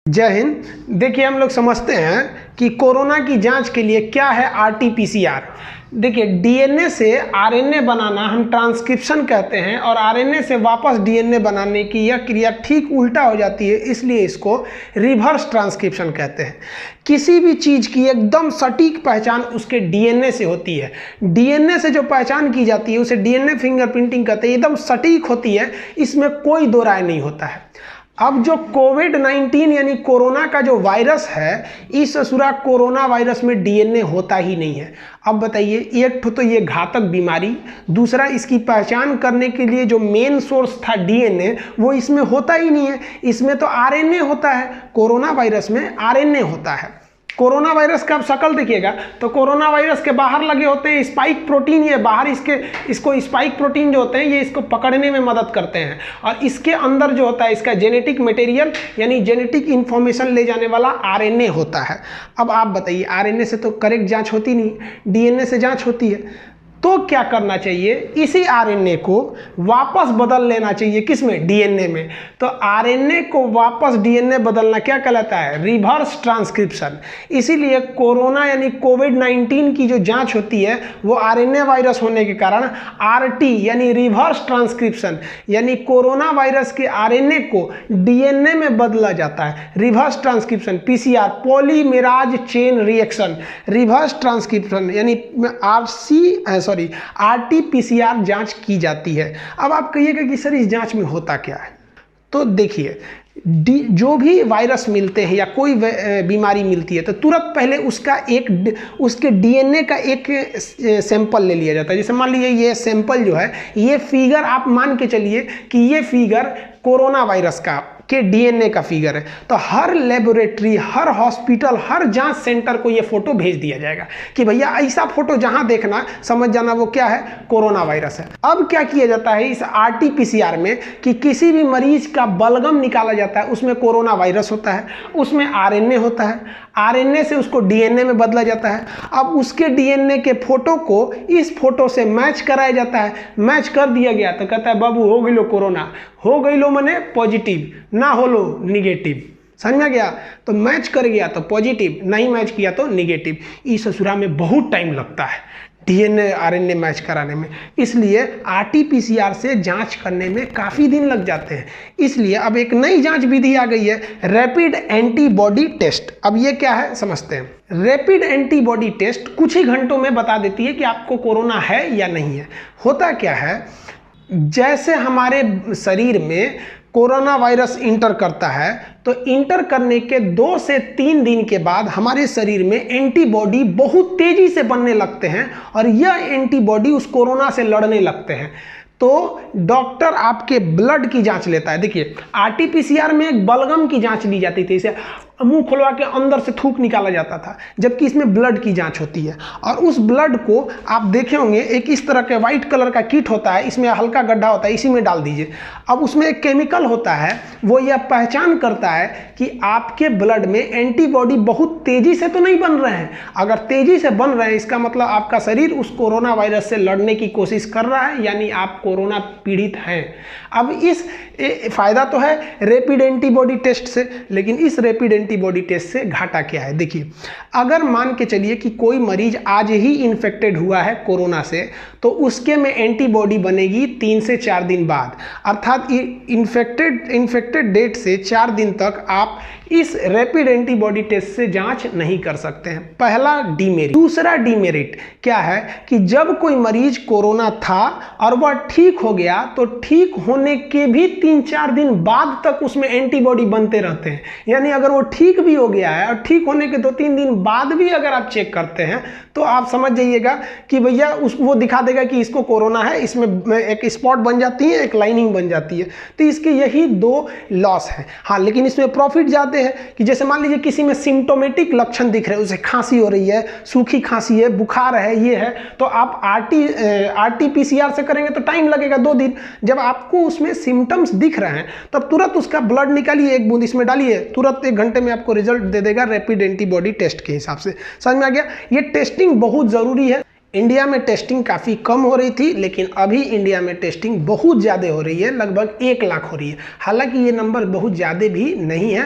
जय हिंद। देखिए, हम लोग समझते हैं कि कोरोना की जांच के लिए क्या है आरटीपीसीआर। देखिए, डीएनए से आरएनए बनाना हम ट्रांसक्रिप्शन कहते हैं और आरएनए से वापस डीएनए बनाने की यह क्रिया ठीक उल्टा हो जाती है, इसलिए इसको रिवर्स ट्रांसक्रिप्शन कहते हैं। किसी भी चीज़ की एकदम सटीक पहचान उसके डीएनए से होती है। डीएनए से जो पहचान की जाती है उसे डीएनए फिंगरप्रिंटिंग कहते हैं। एकदम सटीक होती है, इसमें कोई दो राय नहीं होता है। अब जो कोविड-19 यानी कोरोना का जो वायरस है, इस ससुरा कोरोना वायरस में डीएनए होता ही नहीं है। अब बताइए, एक तो ये घातक बीमारी, दूसरा इसकी पहचान करने के लिए जो मेन सोर्स था डीएनए, वो इसमें होता ही नहीं है। इसमें तो आरएनए होता है, कोरोना वायरस में आरएनए होता है। कोरोना वायरस का आप शक्ल देखिएगा तो कोरोना वायरस के बाहर लगे होते हैं स्पाइक प्रोटीन। ये बाहर इसको स्पाइक प्रोटीन जो होते हैं ये इसको पकड़ने में मदद करते हैं, और इसके अंदर जो होता है इसका जेनेटिक मटेरियल यानी जेनेटिक इंफॉर्मेशन ले जाने वाला आरएनए होता है। अब आप बताइए, आरएनए से तो करेक्ट जांच होती नहीं, डीएनए से जांच होती है। तो क्या करना चाहिए, इसी आरएनए को वापस बदल लेना चाहिए। किसमें? डीएनए में। तो आरएनए को वापस डीएनए बदलना क्या कहलाता है? Reverse transcription. इसीलिए कोरोना यानी कोविड-19 की जो जांच होती है वो आरएनए वायरस होने के कारण आरटी यानी रिवर्स ट्रांसक्रिप्शन यानी कोरोना वायरस के आरएनए को डीएनए में बदला जाता है। Reverse transcription PCR, polymerase chain reaction, reverse transcription यानी आरटीपीसीआर जांच की जाती है। अब आप कहिएगा कि सर इस जांच में होता क्या है? तो देखिए, जो भी वायरस मिलते हैं या कोई बीमारी मिलती है तो तुरंत पहले उसके डीएनए का एक सैंपल ले लिया जाता है। जैसे मान लीजिए ये सैंपल जो है, ये फिगर आप मान के चलिए कि ये फिगर कोरोना वायरस के डीएनए का फिगर है। तो हर लेबोरेटरी, हर हॉस्पिटल, हर जांच सेंटर को ये फोटो भेज दिया जाएगा कि भैया ऐसा फोटो जहां देखना समझ जाना वो क्या है, कोरोना वायरस है। अब क्या किया जाता है इस आरटीपीसीआर में कि किसी भी मरीज का बलगम निकाला जाता है, उसमें कोरोना वायरस होता है, उसमें आरएनए होता है, आरएनए से उसको डीएनए में बदला जाता है। अब उसके डीएनए के फोटो को इस फोटो से मैच कराया जाता है। मैच कर दिया गया तो कहता है बाबू हो गई लो कोरोना, हो गई लो मने पॉजिटिव, ना हो लो निगेटिव। समझ में आ गया? तो मैच कर गया तो पॉजिटिव, नहीं मैच किया तो निगेटिव। इस ससुरा में बहुत टाइम लगता है डीएनए आरएनए मैच कराने में, इसलिए आरटीपीसीआर से जांच करने में काफ़ी दिन लग जाते हैं। इसलिए अब एक नई जांच विधि आ गई है, रैपिड एंटीबॉडी टेस्ट। अब ये क्या है समझते हैं। रैपिड एंटीबॉडी टेस्ट कुछ ही घंटों में बता देती है कि आपको कोरोना है या नहीं है। होता क्या है, जैसे हमारे शरीर में कोरोना वायरस इंटर करता है तो इंटर करने के 2 से 3 दिन के बाद हमारे शरीर में एंटीबॉडी बहुत तेजी से बनने लगते हैं और यह एंटीबॉडी उस कोरोना से लड़ने लगते हैं। तो डॉक्टर आपके ब्लड की जांच लेता है। देखिए, आरटीपीसीआर में एक बलगम की जांच ली जाती थी, इसे मुंह खुलवा के अंदर से थूक निकाला जाता था, जबकि इसमें ब्लड की जांच होती है। और उस ब्लड को आप देखे होंगे एक इस तरह के व्हाइट कलर का किट होता है, इसमें हल्का गड्ढा होता है, इसी में डाल दीजिए। अब उसमें एक केमिकल होता है, वो यह पहचान करता है कि आपके ब्लड में एंटीबॉडी बहुत तेजी से तो नहीं बन रहे हैं। अगर तेजी से बन रहे हैं इसका मतलब आपका शरीर उस कोरोना वायरस से लड़ने की कोशिश कर रहा है, यानी आप कोरोना पीड़ित हैं। अब इस फायदा तो है रैपिड एंटीबॉडी टेस्ट से, लेकिन इस रैपिड एंटीबॉडी टेस्ट से घाटा क्या है? देखिए, अगर मान के चलिए कि कोई मरीज आज ही इन्फेक्टेड हुआ है कोरोना से, तो उसके में एंटीबॉडी बनेगी 3 से 4 दिन बाद, अर्थात इन्फेक्टेड डेट से 4 दिन तक आप इस रैपिड एंटीबॉडी टेस्ट से जांच नहीं कर सकते हैं। पहला डीमेरिट। दूसरा डीमेरिट क्या है कि जब कोई मरीज कोरोना था और वह ठीक हो गया तो ठीक होने के भी 3-4 दिन बाद तक उसमें एंटीबॉडी बनते रहते हैं। यानी अगर वो ठीक भी हो गया है और ठीक होने के 2-3 दिन बाद भी अगर आप चेक करते हैं तो आप समझ जाइएगा कि भैया वो दिखा देगा कि इसको कोरोना है, इसमें एक स्पॉट बन जाती है, एक लाइनिंग बन जाती है। तो इसके यही 2 लॉस है। हाँ, लेकिन इसमें प्रॉफिट ज़्यादा है कि जैसे मान लीजिए किसी में सिम्टोमेटिक लक्षण दिख रहे हैं, उसे खांसी हो रही है, सूखी खांसी है, बुखार है, ये है, तो आप आरटीपीसीआर से करेंगे तो टाइम लगेगा 2 दिन। जब आपको उसमें सिम्टम्स दिख रहे हैं तब तुरंत उसका ब्लड निकालिए, 1 बूंद इसमें डालिए, तुरंत 1 घंटे में आपको रिजल्ट दे देगा रैपिड एंटीबॉडी टेस्ट के हिसाब से। समझ में आ गया? ये टेस्टिंग बहुत ज़रूरी है। इंडिया में टेस्टिंग काफ़ी कम हो रही थी, लेकिन अभी इंडिया में टेस्टिंग बहुत ज़्यादा हो रही है, लगभग 1 लाख हो रही है। हालांकि ये नंबर बहुत ज़्यादा भी नहीं है।